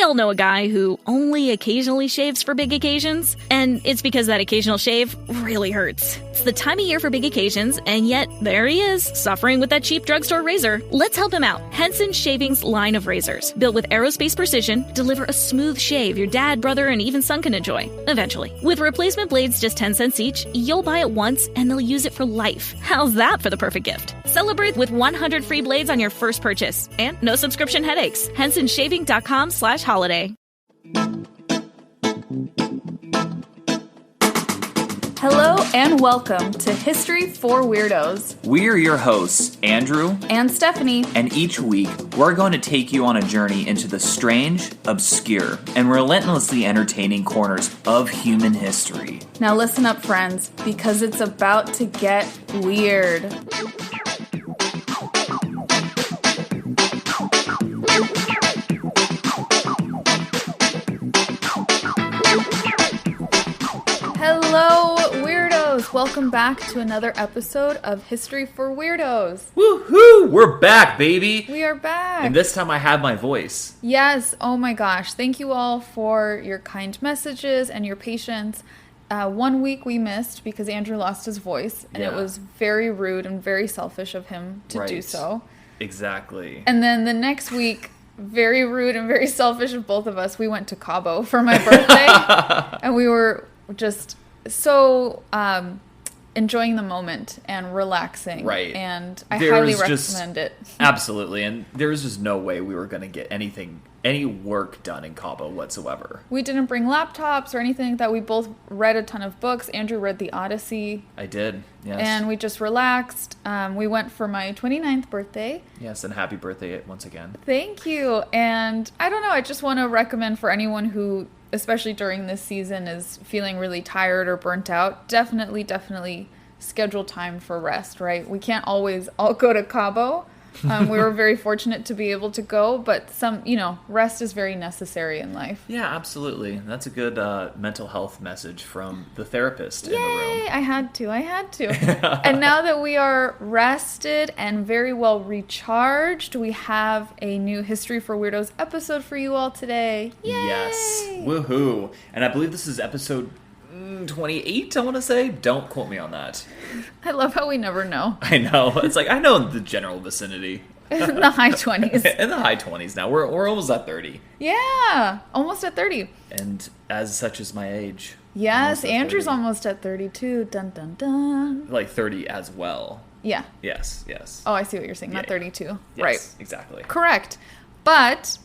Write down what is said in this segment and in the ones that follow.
all know a guy who only occasionally shaves for big occasions, and it's because that occasional shave really hurts. It's the time of year for big occasions, and yet there he is, suffering with that cheap drugstore razor. Let's help him out. Henson Shaving's line of razors, built with aerospace precision, deliver a smooth shave your dad, brother, and even son can enjoy, eventually. With replacement blades just 10 cents each, you'll buy it once, and they'll use it for life. How's that for the perfect gift? Celebrate with 100 free blades on your first purchase, and no subscription headaches. HensonShaving.com/holiday. Hello and welcome to History for Weirdos. We're your hosts, Andrew and Stephanie. And each week, we're going to take you on a journey into the strange, obscure, and relentlessly entertaining corners of human history. Now listen up, friends, because it's about to get weird. Hello, Weirdos! Welcome back to another episode of History for Weirdos. Woohoo! We're back, baby! We are back! And this time I have my voice. Yes, oh my gosh. Thank you all for your kind messages and your patience. 1 week we missed because Andrew lost his voice, and it was very rude and very selfish of him to do so. Exactly. And then the next week, very rude and very selfish of both of us, we went to Cabo for my birthday, and we were just so enjoying the moment and relaxing. Right. And I highly recommend it. Absolutely. And there was just no way we were going to get any work done in Cabo whatsoever. We didn't bring laptops or anything like that. We both read a ton of books. Andrew read The Odyssey. I did, yes. And we just relaxed. We went for my 29th birthday. Yes, and happy birthday once again. Thank you. And I don't know, I just want to recommend for anyone who, especially during this season, is feeling really tired or burnt out, definitely schedule time for rest, right? We can't always all go to Cabo. We were very fortunate to be able to go, but rest is very necessary in life. Yeah, absolutely. That's a good mental health message from the therapist in the room. I had to. And now that we are rested and very well recharged, we have a new History for Weirdos episode for you all today. Yay! Yes. Woohoo. And I believe this is episode 28, I want to say. Don't quote me on that. I love how we never know. I know. It's like, I know the general vicinity. In the high 20s. In the high 20s now. We're almost at 30. Yeah, almost at 30. And as such is my age. Yes, Andrew's almost at 32. Dun, dun, dun. Like 30 as well. Yeah. Yes. Oh, I see what you're saying. Not 32. Yes, right. Exactly. Correct. But,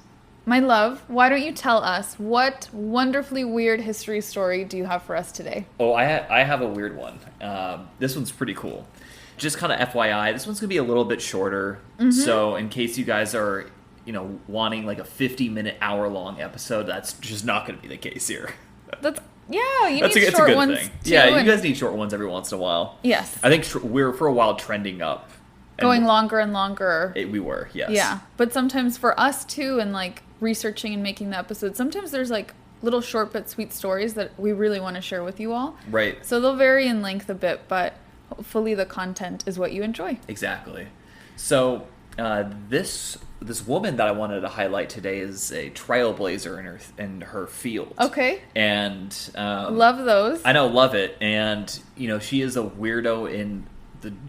my love, why don't you tell us what wonderfully weird history story do you have for us today? Oh, I have a weird one. This one's pretty cool. Just kind of FYI, this one's going to be a little bit shorter. Mm-hmm. So in case you guys are, wanting like a 50-minute, hour-long episode, that's just not going to be the case here. You need short ones thing. too. Yeah, you guys need short ones every once in a while. Yes. I think we're for a while trending up. Going longer and longer. We were, yes. Yeah, but sometimes for us too, and like researching and making the episode, sometimes there's like little short but sweet stories that we really want to share with you all. Right. So they'll vary in length a bit, but hopefully the content is what you enjoy. Exactly. So this woman that I wanted to highlight today is a trailblazer in her field. Okay. And love those. I know, love it. And she is a weirdo in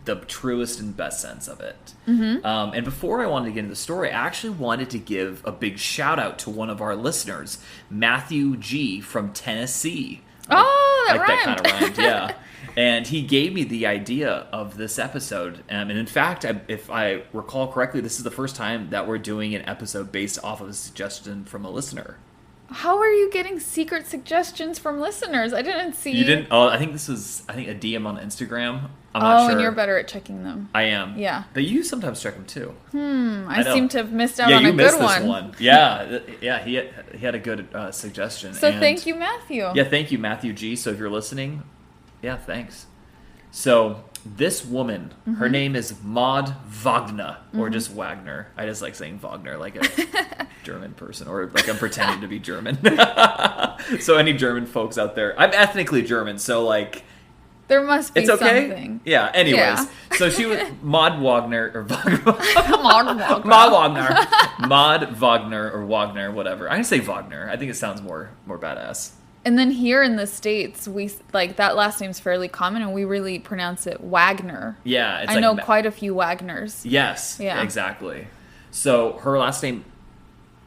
the truest and best sense of it. Mm-hmm. And before I wanted to get into the story, I actually wanted to give a big shout out to one of our listeners, Matthew G. from Tennessee. Oh, that rhymed. That kind of rhymed, yeah. And he gave me the idea of this episode. And in fact, if I recall correctly, this is the first time that we're doing an episode based off of a suggestion from a listener. How are you getting secret suggestions from listeners? I didn't see. You didn't? Oh, I think this was a DM on Instagram. I'm not sure. And you're better at checking them. I am. Yeah. But you sometimes check them too. I seem to have missed out on a good one. Yeah, you missed this one. Yeah, he had a good suggestion. So thank you, Matthew. Yeah, thank you, Matthew G. So if you're listening, yeah, thanks. So this woman, her name is Maud Wagner, or just Wagner. I just like saying Wagner, like a German person, or like I'm pretending to be German. So any German folks out there, I'm ethnically German, so like There must be It's okay. something. Yeah. Anyways, Yeah. so she was Maud Wagner or Maud Wagner. Maud Wagner or Wagner, whatever. I can say Wagner. I think it sounds more badass. And then here in the States, we like that last name's fairly common, and we really pronounce it Wagner. Yeah, it's I know quite a few Wagners. Yes. Yeah. Exactly. So her last name.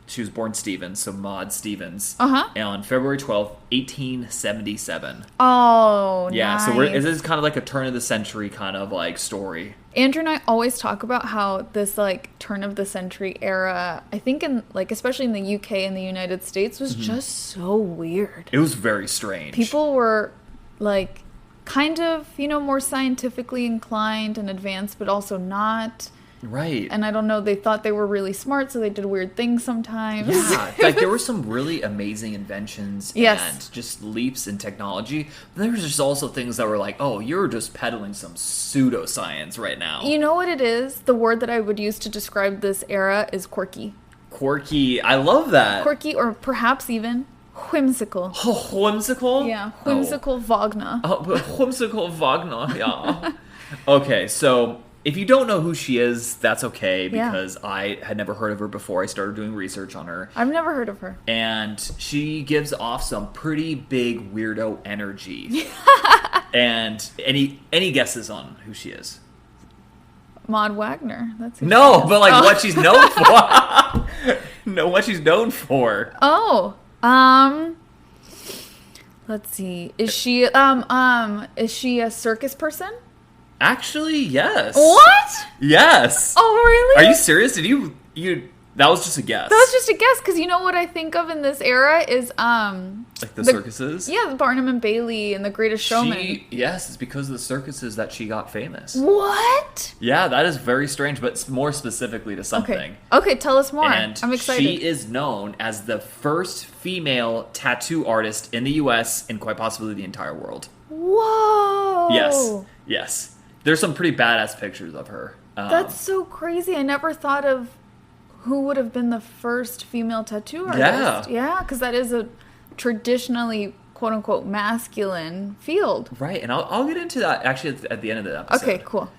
She was born Stevens, so Maud Stevens. On February 12th, 1877. Oh, yeah, nice. so this is kind of like a turn of the century kind of like story. Andrew and I always talk about how this like turn of the century era, I think in like especially in the UK and the United States, was just so weird. It was very strange. People were like kind of, more scientifically inclined and advanced, but also not. Right. And I don't know, they thought they were really smart, so they did weird things sometimes. Yeah, like there were some really amazing inventions and just leaps in technology. But there was just also things that were like, oh, you're just peddling some pseudoscience right now. You know what it is? The word that I would use to describe this era is quirky. Quirky. I love that. Quirky, or perhaps even whimsical. Oh, whimsical? Yeah, whimsical Wagner. Oh, whimsical Wagner, yeah. Okay, so if you don't know who she is, that's okay, because I had never heard of her before I started doing research on her. I've never heard of her. And she gives off some pretty big weirdo energy. And any guesses on who she is? Maud Wagner. That's who no, but like what she's known for. No, what she's known for. Oh, let's see. Is she a circus person? Actually, yes. What? Yes. Oh, really? Are you serious? Did you that was just a guess. That was just a guess, because you know what I think of in this era is like the circuses? Yeah, Barnum and Bailey and The Greatest Showman. Yes, it's because of the circuses that she got famous. What? Yeah, that is very strange, but more specifically to something. Okay, tell us more. And I'm excited. she is known as the first female tattoo artist in the U.S. and quite possibly the entire world. Whoa. Yes. There's some pretty badass pictures of her. That's so crazy. I never thought of who would have been the first female tattoo artist. Yeah, because that is a traditionally quote-unquote masculine field. Right, and I'll get into that actually at the end of the episode. Okay, cool.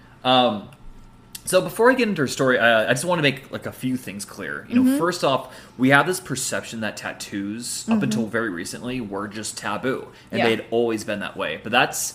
So before I get into her story, I just want to make like a few things clear. First off, we have this perception that tattoos, up until very recently, were just taboo. And they'd always been that way. But that's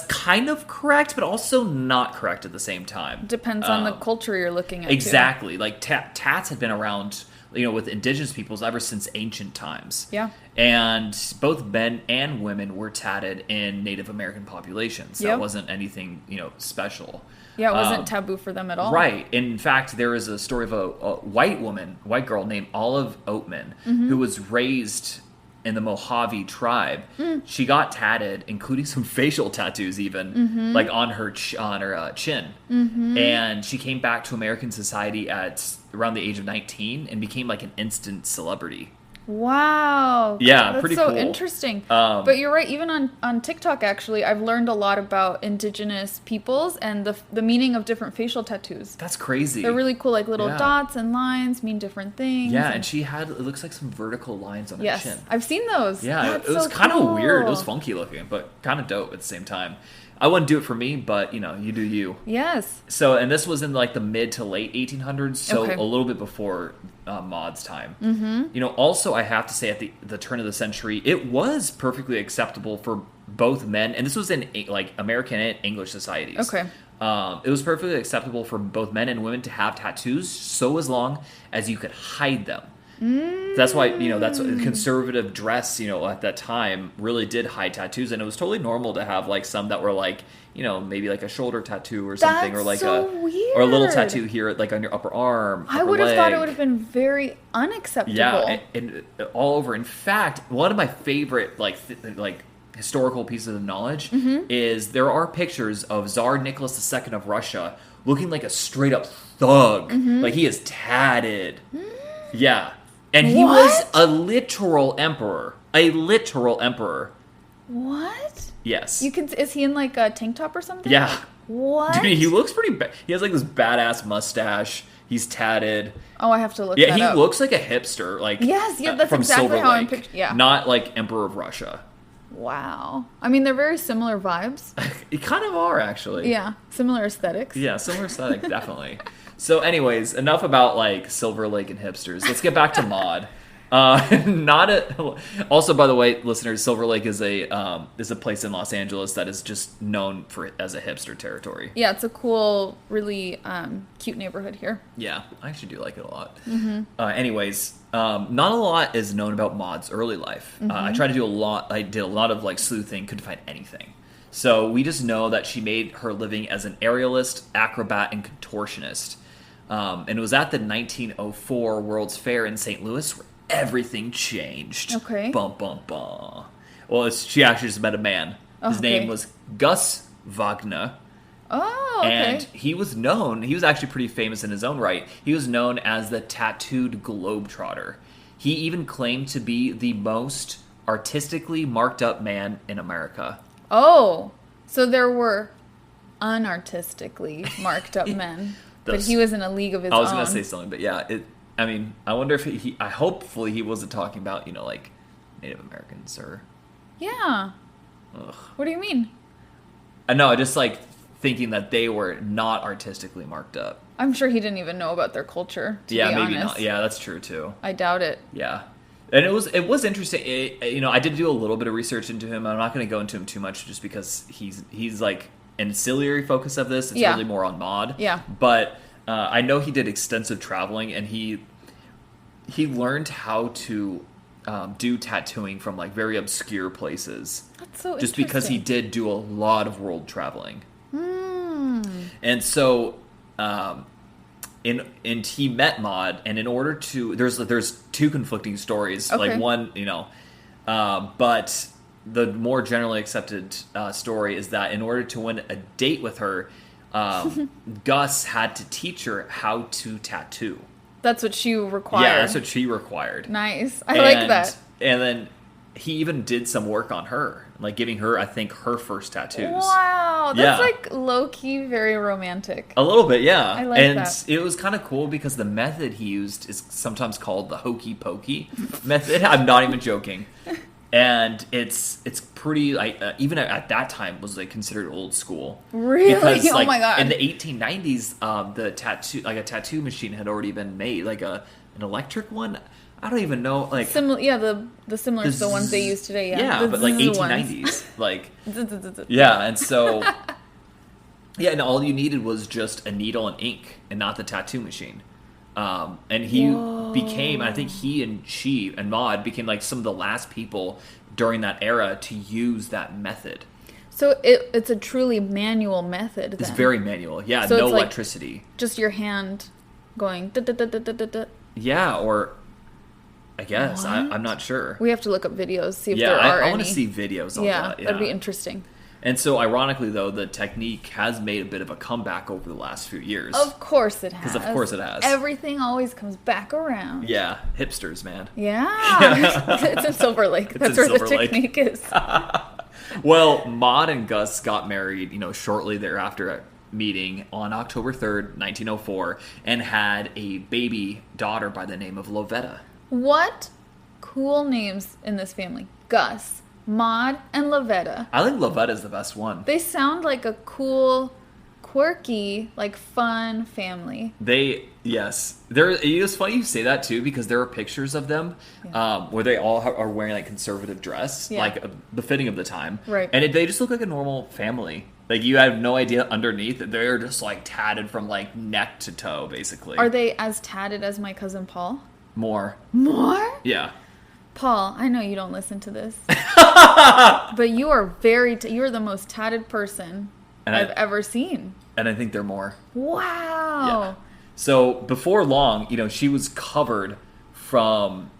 kind of correct, but also not correct at the same time. Depends on the culture you're looking at. Exactly. Too. Like tats have been around, with indigenous peoples ever since ancient times. Yeah. And both men and women were tatted in Native American populations. That wasn't anything, special. Yeah, it wasn't taboo for them at all. Right. In fact, there is a story of a white girl named Olive Oatman, who was raised in the Mojave tribe. She got tatted, including some facial tattoos even, like on her chin. And she came back to American society at around the age of 19 and became like an instant celebrity. Wow. Yeah, that's pretty so cool. interesting. But you're right, even on TikTok, actually, I've learned a lot about indigenous peoples and the meaning of different facial tattoos. That's crazy. They're really cool, like little dots and lines mean different things. Yeah, and she had, it looks like some vertical lines on her chin. Yes, I've seen those. Yeah, That's it was so kind cool. of weird. It was funky looking, but kind of dope at the same time. I wouldn't do it for me, but, you do you. Yes. So, and this was in like the mid to late 1800s, so Okay. a little bit before Maud's time. Also, I have to say at the turn of the century, it was perfectly acceptable for both men, and this was in like American and English societies. Okay. It was perfectly acceptable for both men and women to have tattoos, so as long as you could hide them. That's why, that's conservative dress, at that time really did hide tattoos. And it was totally normal to have like some that were like, maybe like a shoulder tattoo or something. That's or like so weird. Or a little tattoo here, like on your upper arm. I would have thought it would have been very unacceptable. Yeah. And all over. In fact, one of my favorite like historical pieces of knowledge is there are pictures of Tsar Nicholas II of Russia looking like a straight up thug. Like he is tatted. Yeah. And he was a literal emperor. A literal emperor. What? Yes. Is he in like a tank top or something? Yeah. What? Dude, he looks pretty he has like this badass mustache. He's tatted. Oh, I have to look that up. Yeah, he looks like a hipster. Like yes, that's from exactly Silver how I'm Lake. picturing. Yeah. Not like Emperor of Russia. Wow. I mean, they're very similar vibes. You kind of are, actually. Yeah. Similar aesthetics. Yeah, similar aesthetic, definitely. So anyways, enough about like Silver Lake and hipsters. Let's get back to Maud. Also, by the way, listeners, Silver Lake is a place in Los Angeles that is just known as a hipster territory. Yeah, it's a cool, really cute neighborhood here. Yeah, I actually do like it a lot. Anyways, not a lot is known about Maud's early life. I tried to do a lot. I did a lot of like sleuthing, couldn't find anything. So we just know that she made her living as an aerialist, acrobat, and contortionist. And it was at the 1904 World's Fair in St. Louis where everything changed. Okay. Bum, bum, bum. Well, she actually just met a man. His name was Gus Wagner. Oh, okay. And he was actually pretty famous in his own right. He was known as the tattooed globetrotter. He even claimed to be the most artistically marked up man in America. Oh, so there were unartistically marked up men. But he was in a league of his own. I was going to say something, but yeah, I wonder if hopefully he wasn't talking about, like Native Americans or... Yeah. Ugh. What do you mean? No, just like thinking that they were not artistically marked up. I'm sure he didn't even know about their culture, to be maybe honest. not. Yeah, that's true too. I doubt it. Yeah. And it was interesting. I did do a little bit of research into him. I'm not going to go into him too much just because he's like ancillary focus of this. It's really more on Maud. Yeah. But I know he did extensive traveling, and he learned how to do tattooing from like very obscure places. That's so just because he did do a lot of world traveling. And so, and he met Maud, and in order to there's two conflicting stories. Okay. Like one, but the more generally accepted story is that in order to win a date with her, Gus had to teach her how to tattoo. That's what she required. Yeah, that's what she required. Nice. I like that. And then he even did some work on her, like giving her, I think, her first tattoos. Wow. That's like low-key very romantic. A little bit, yeah. I like that. And it was kind of cool because the method he used is sometimes called the hokey pokey method. I'm not even joking. And it's pretty, like, even at that time was like considered old school. Really? Because, like, oh my god! In the 1890s, a tattoo machine had already been made, like an electric one. I don't even know, like the similar to the ones they use today. Yeah, but like 1890s, like yeah, and so yeah, and all you needed was just a needle and ink, and not the tattoo machine. And he became, I think he and Maud became like some of the last people during that era to use that method. So it's a truly manual method then. It's very manual. Yeah, so no it's like electricity. Just your hand going da da da da da da da. Yeah, or I guess I'm not sure. We have to look up videos, see if there are any. I want to see videos on that. Yeah, that'd be interesting. And so, ironically, though, the technique has made a bit of a comeback over the last few years. Of course it has. Because of course it has. Everything always comes back around. Yeah, hipsters, man. Yeah. It's in Silver Lake. That's where the technique is. Well, Maud and Gus got married, shortly thereafter meeting on October 3rd, 1904, and had a baby daughter by the name of Lovetta. What cool names in this family. Gus, Maud, and Lovetta. I think Lovetta's the best one. They sound like a cool, quirky, like fun family. Yes. It's funny you say that too, because there are pictures of them where they all are wearing like conservative dress, like befitting of the time. Right. And they just look like a normal family. Like you have no idea underneath that they're just like tatted from like neck to toe, basically. Are they as tatted as my cousin Paul? More? Yeah. Paul, I know you don't listen to this, but you are you are the most tatted person I've ever seen. And I think they're more. Wow. Yeah. So before long, she was covered from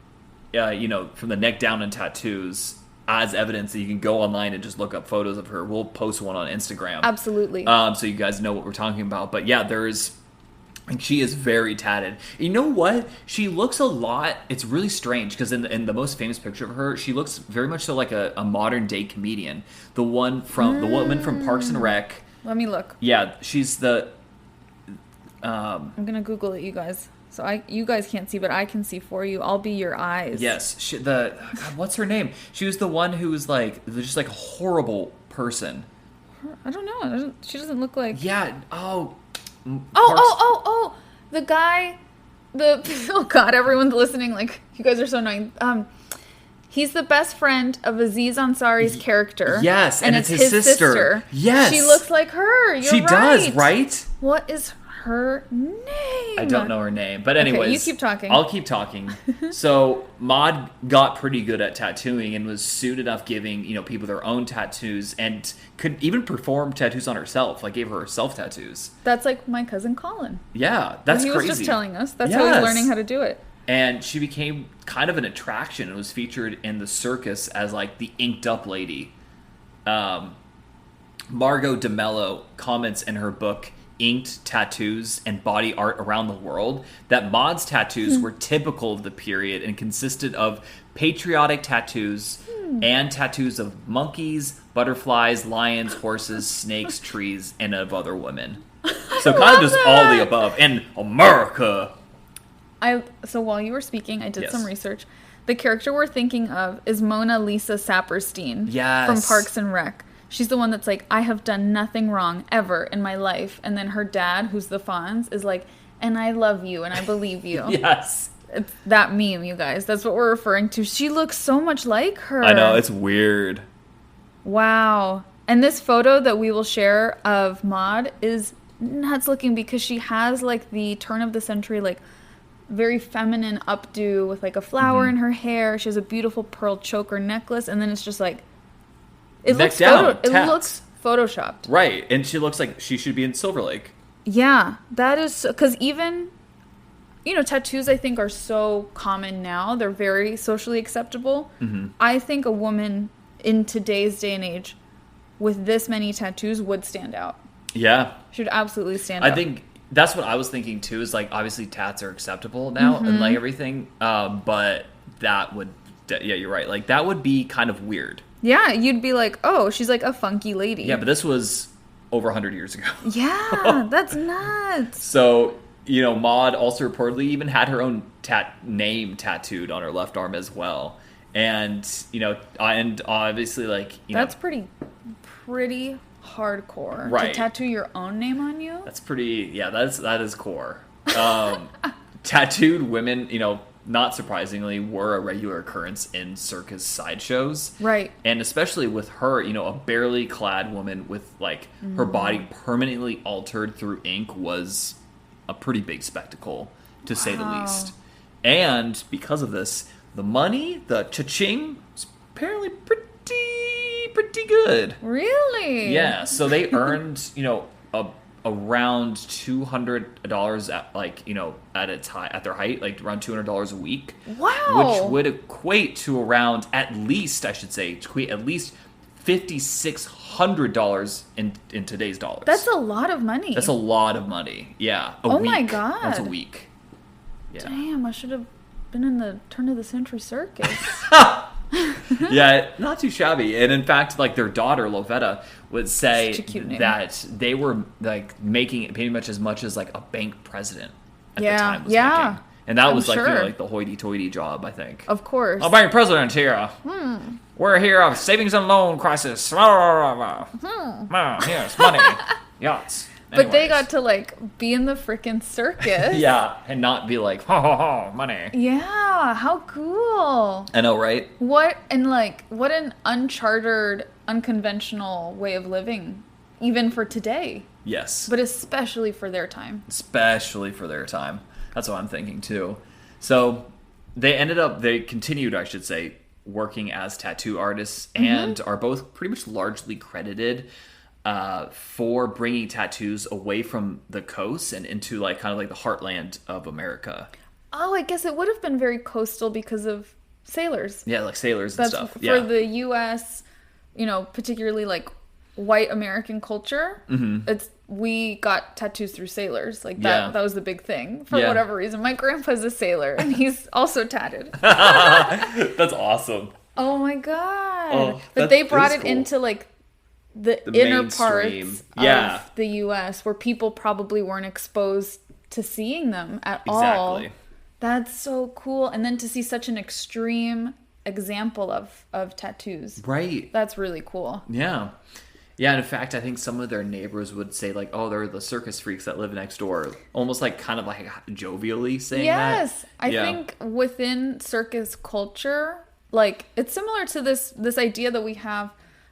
the neck down in tattoos, as evidence that you can go online and just look up photos of her. We'll post one on Instagram. Absolutely. So you guys know what we're talking about. But yeah, she is very tatted. You know what? She looks a lot. It's really strange because in the most famous picture of her, she looks very much so like a modern day comedian. The woman from Parks and Rec. Let me look. Yeah, she's the. I'm gonna Google it, you guys. So you guys can't see, but I can see for you. I'll be your eyes. Yes. God, what's her name? She was the one who was like, just like a horrible person. I don't know. She doesn't look like... Yeah. Oh. The guy... Oh, God, everyone's listening. Like, you guys are so annoying. He's the best friend of Aziz Ansari's character. Yes, and it's his sister. Yes. She looks like her. She does, right? What is her name? I don't know her name. But anyways. Okay, you keep talking. I'll keep talking. So, Maud got pretty good at tattooing and was soon enough giving, people their own tattoos and could even perform tattoos on herself. Like, gave herself tattoos. That's like my cousin Colin. Yeah, that's crazy. He was just telling us. That's how he's learning how to do it. And she became kind of an attraction and was featured in the circus as, like, the inked-up lady. Margot DeMello comments in her book, Inked Tattoos and Body Art Around the World, that Maud's tattoos were typical of the period and consisted of patriotic tattoos and tattoos of monkeys, butterflies, lions, horses, snakes, trees, and of other women. So kind of just all the above. And America... So while you were speaking, I did some research. The character we're thinking of is Mona Lisa Saperstein from Parks and Rec. She's the one that's like, I have done nothing wrong ever in my life. And then her dad, who's the Fonz, is like, and I love you and I believe you. Yes. It's that meme, you guys. That's what we're referring to. She looks so much like her. I know, it's weird. Wow. And this photo that we will share of Maud is nuts looking because she has like the turn of the century, like, very feminine updo with like a flower in her hair. She has a beautiful pearl choker necklace, and then it's just like it looks photoshopped. Right, and she looks like she should be in Silver Lake. Yeah, that is because even tattoos I think are so common now. They're very socially acceptable. I think a woman in today's day and age with this many tattoos would stand out. Yeah, should absolutely stand out. I think. That's what I was thinking too, is like obviously tats are acceptable now and like everything, but that would, yeah, you're right. Like that would be kind of weird. Yeah, you'd be like, oh, she's like a funky lady. Yeah, but this was over 100 years ago. Yeah, that's nuts. So, Maud also reportedly even had her own name tattooed on her left arm as well. And, and obviously like, that's pretty hardcore, right? To tattoo your own name on you. That's pretty. Yeah, that is core. Tattooed women, not surprisingly, were a regular occurrence in circus sideshows, right? And especially with her, a barely clad woman with like her body permanently altered through ink was a pretty big spectacle, to say the least. And because of this, the money, the cha-ching, was apparently pretty good. Really? Yeah. So they earned, around $200 at at their height, like around $200 a week. Wow. Which would equate to around at least $5,600 in today's dollars. That's a lot of money. That's a lot of money. Yeah. Oh my God. That's a week. Yeah. Damn, I should have been in the turn of the century circus. Yeah, not too shabby. And in fact, like their daughter Lovetta would say that they were like making pretty much as much as like a bank president at the time was making. And that was like like the hoity-toity job, I think. Of course. A bank president here. We're here of savings and loan crisis. Here's money. Yachts. Anyways. But they got to, like, be in the freaking circus. Yeah, and not be like, ho, ho, ho, money. Yeah, how cool. I know, right? What an unchartered, unconventional way of living, even for today. Yes. But especially for their time. Especially for their time. That's what I'm thinking, too. So, they continued, I should say, working as tattoo artists and are both pretty much largely credited for bringing tattoos away from the coast and into like kind of like the heartland of America. Oh, I guess it would have been very coastal because of sailors. Yeah, like sailors and stuff. For the U.S., particularly like white American culture, we got tattoos through sailors. Like that was the big thing for whatever reason. My grandpa's a sailor and he's also tatted. That's awesome. Oh my God. But they brought it into like the inner parts of the U.S. where people probably weren't exposed to seeing them at all. Exactly. That's so cool. And then to see such an extreme example of tattoos. Right. That's really cool. Yeah. Yeah, and in fact, I think some of their neighbors would say, like, oh, they're the circus freaks that live next door. Almost like kind of like jovially saying that. Yes. I think within circus culture, like, it's similar to this idea that we have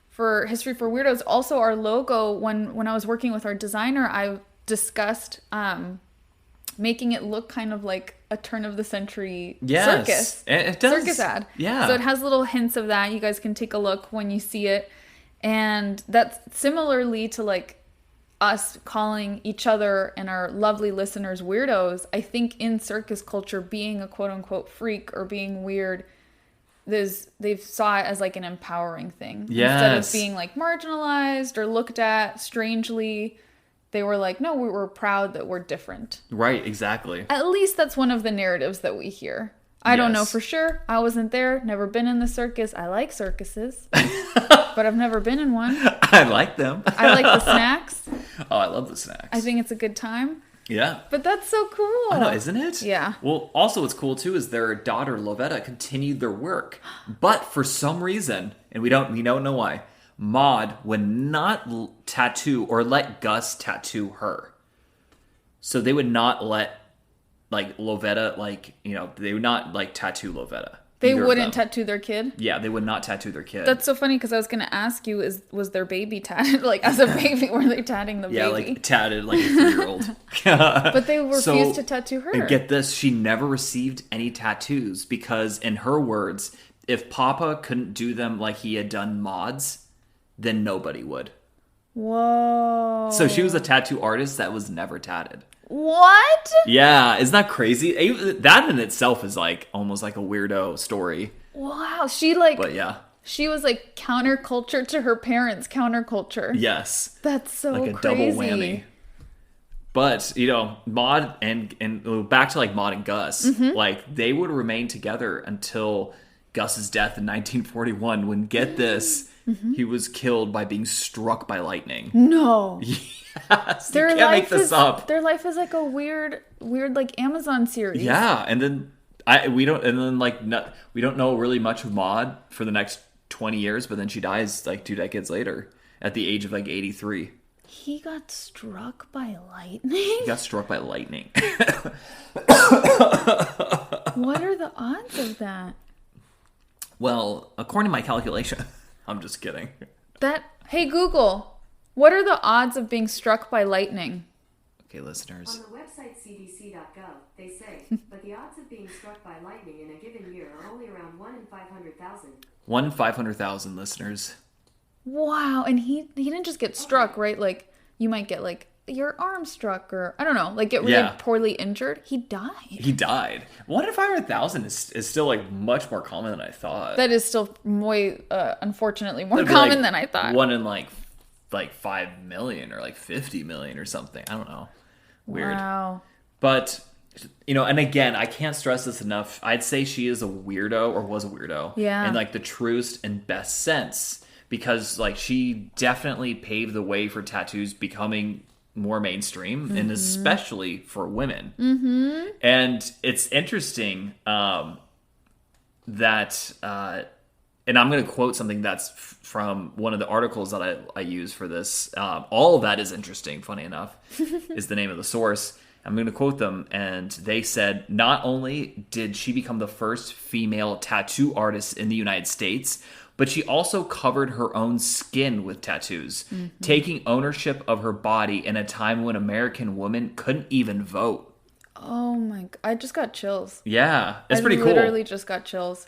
for History for Weirdos. Also, our logo, when I was working with our designer, I discussed making it look kind of like a turn-of-the-century circus. It does. Circus ad. Yeah. So it has little hints of that. You guys can take a look when you see it. And that's similarly to like us calling each other and our lovely listeners weirdos. I think in circus culture, being a quote-unquote freak or being weird, they've saw it as like an empowering thing. Yes. Instead of being like marginalized or looked at strangely, they were like, no, we're proud that we're different. Right, exactly. At least that's one of the narratives that we hear. I don't know for sure. I wasn't there, never been in the circus. I like circuses, but I've never been in one. I like them. I like the snacks. Oh, I love the snacks. I think it's a good time. Yeah. But that's so cool. I know, isn't it? Yeah. Well, also what's cool too is their daughter Lovetta continued their work, but for some reason, and we don't know why, Maud would not tattoo or let Gus tattoo her. So they would not let like Lovetta, like, you know, they would not like tattoo Lovetta. They wouldn't tattoo their kid? Yeah, they would not tattoo their kid. That's so funny because I was going to ask you, was their baby tatted? Like, as a baby, were they tatting the baby? Yeah, like tatted like a 3-year-old. But they refused to tattoo her. And get this, she never received any tattoos because, in her words, if Papa couldn't do them like he had done Maud's, then nobody would. Whoa. So she was a tattoo artist that was never tatted. What? Yeah, isn't that crazy? That in itself is like almost like a weirdo story. Wow, she like... But yeah. She was like counterculture to her parents' counterculture. Yes. That's so like a crazy. double whammy. But, you know, Maud and back to like Maud and Gus, like they would remain together until Gus's death in 1941 when, get this, he was killed by being struck by lightning. No. Yes, you can't make this up. Their life is like a weird like Amazon series. Yeah, and then we don't know really much of Maud for the next 20 years, but then she dies like 2 decades later at the age of like 83. He got struck by lightning? He got struck by lightning. What are the odds of that? Well, according to my calculation, I'm just kidding. Hey Google, what are the odds of being struck by lightning? Okay, listeners. On the website cdc.gov, they say, but the odds of being struck by lightning in a given year are only around 1 in 500,000. 1 in 500,000, listeners. Wow, and he didn't just get struck, right? Like, you might get, like, your arm struck or, I don't know, like, get really poorly injured. He died. 1 in 500,000 is still, like, much more common than I thought. That is still way, unfortunately, more common than I thought. 1 in, like 5 million or, like, 50 million or something. I don't know. Weird. Wow. But, you know, and again, I can't stress this enough. I'd say she is a weirdo or was a weirdo. Yeah. In, like, the truest and best sense. Because, like, she definitely paved the way for tattoos becoming more mainstream, and especially for women. Mm-hmm. And it's interesting that, and I'm going to quote something that's from one of the articles that I use for this. All of that is interesting, funny enough, is the name of the source. I'm going to quote them, and they said, not only did she become the first female tattoo artist in the United States, but she also covered her own skin with tattoos, taking ownership of her body in a time when American women couldn't even vote. Oh my God. I just got chills. Yeah, it's pretty cool. I literally just got chills.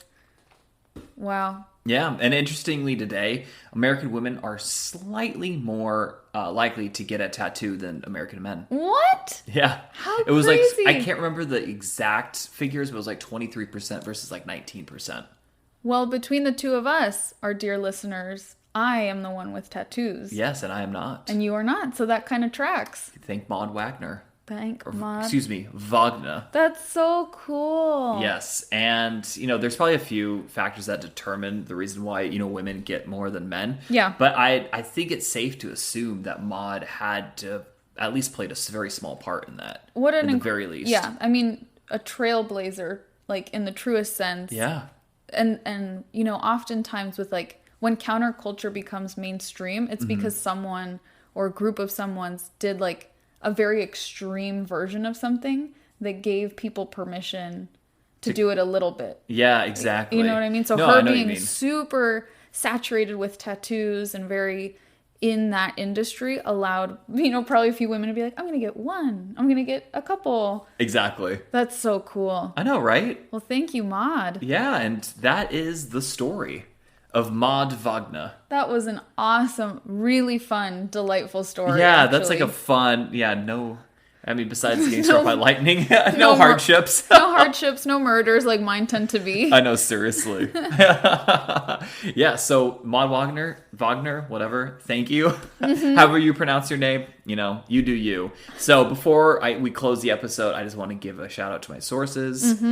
Wow. Yeah, and interestingly today, American women are slightly more likely to get a tattoo than American men. What? Yeah. How it was crazy. like, I can't remember the exact figures, but it was like 23% versus like 19%. Well, between the two of us, our dear listeners, I am the one with tattoos. Yes, and I am not. And you are not, so that kind of tracks. Thank Maud Wagner. Maud. Excuse me, Wagner. That's so cool. Yes, and, you know, there's probably a few factors that determine the reason why, you know, women get more than men. Yeah. But I think it's safe to assume that Maud had to at least played a very small part in that. What at the very least. Yeah, I mean, a trailblazer, like in the truest sense. Yeah. And you know, oftentimes with like when counterculture becomes mainstream, it's because someone or a group of someone's did like a very extreme version of something that gave people permission to do it a little bit. Yeah, exactly. You know what I mean? So her being super saturated with tattoos and very in that industry allowed, you know, probably a few women to be like, I'm going to get one. I'm going to get a couple. Exactly. That's so cool. I know, right? Well, thank you, Maud. Yeah, and that is the story of Maud Wagner. That was an awesome, really fun, delightful story. Yeah, actually. that's like a fun, I mean, besides getting struck by lightning, no hardships. No hardships, no murders like mine tend to be. I know, seriously. Yeah, so Maud Wagner, whatever, thank you. However you pronounce your name, you know, you do you. So before we close the episode, I just want to give a shout out to my sources.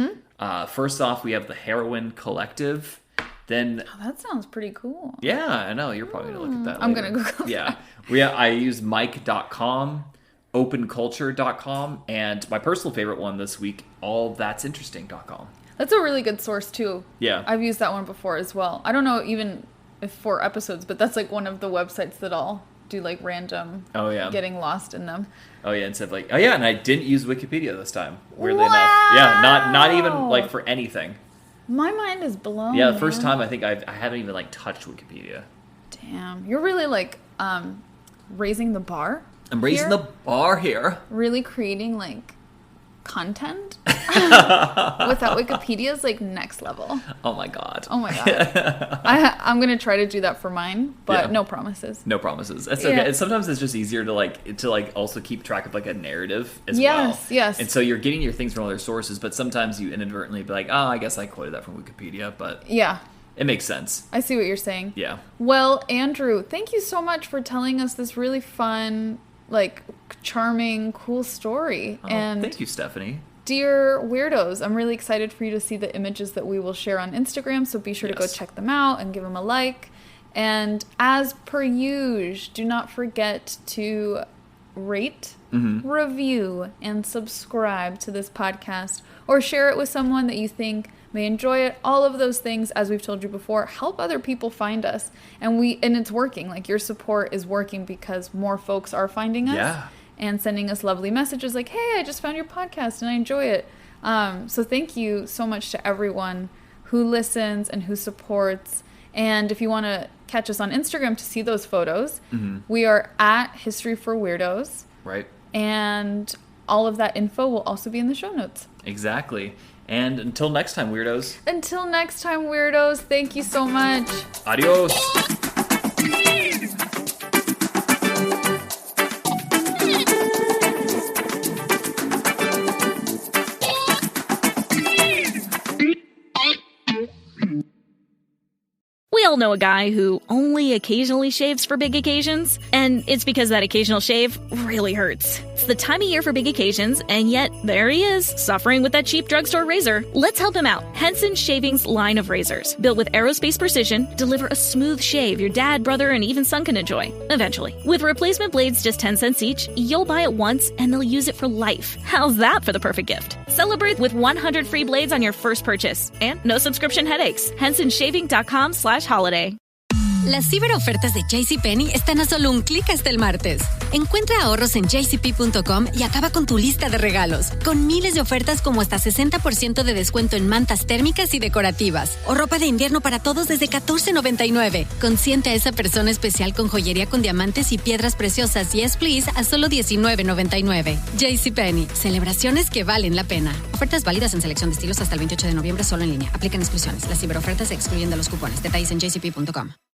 First off, we have the Heroine Collective. Then that sounds pretty cool. Yeah, I know. You're probably going to look at that I'm later. going to Google Yeah. I use Mike.com, openculture.com, and my personal favorite one this week, allthat'sinteresting.com. That's a really good source, too. Yeah. I've used that one before as well. I don't know even if for episodes, but that's like one of the websites that I'll do like random getting lost in them. Oh, yeah. Instead of like, and I didn't use Wikipedia this time, weirdly enough. Yeah, not even like for anything. My mind is blown. Yeah, the first time I think I haven't even like touched Wikipedia. Damn. You're really like raising the bar. I'm raising the bar here. Really creating like content without Wikipedia is like next level. Oh my god. I'm gonna try to do that for mine, but no promises. No promises. That's okay. And sometimes it's just easier to also keep track of like a narrative as well. Yes. And so you're getting your things from other sources, but sometimes you inadvertently be like, I guess I quoted that from Wikipedia, but it makes sense. I see what you're saying. Yeah. Well, Andrew, thank you so much for telling us this really fun, like, charming, cool story. And thank you, Stephanie. Dear Weirdos, I'm really excited for you to see the images that we will share on Instagram, so be sure to go check them out and give them a like. And as per usual, do not forget to rate, review, and subscribe to this podcast, or share it with someone that you think may enjoy it. All of those things, as we've told you before, help other people find us. And it's working. Like, your support is working because more folks are finding us and sending us lovely messages like, hey, I just found your podcast and I enjoy it. So thank you so much to everyone who listens and who supports. And if you want to catch us on Instagram to see those photos, we are at History for Weirdos. Right. And all of that info will also be in the show notes. Exactly. And until next time, Weirdos. Until next time, Weirdos, thank you so much. Adios. We all know a guy who only occasionally shaves for big occasions, and it's because that occasional shave really hurts. It's the time of year for big occasions, and yet there he is, suffering with that cheap drugstore razor. Let's help him out. Henson Shaving's line of razors, built with aerospace precision, deliver a smooth shave your dad, brother, and even son can enjoy, eventually. With replacement blades just 10 cents each, you'll buy it once, and they'll use it for life. How's that for the perfect gift? Celebrate with 100 free blades on your first purchase, and no subscription headaches. HensonShaving.com/holiday. Las ciberofertas de JCPenney están a solo un clic hasta el martes. Encuentra ahorros en jcp.com y acaba con tu lista de regalos, con miles de ofertas como hasta 60% de descuento en mantas térmicas y decorativas, o ropa de invierno para todos desde $14.99. Consiente a esa persona especial con joyería con diamantes y piedras preciosas Yes Please a solo $19.99. JCPenney, celebraciones que valen la pena. Ofertas válidas en selección de estilos hasta el 28 de noviembre, solo en línea. Aplican exclusiones. Las ciberofertas se excluyen de los cupones. Detalles en jcp.com.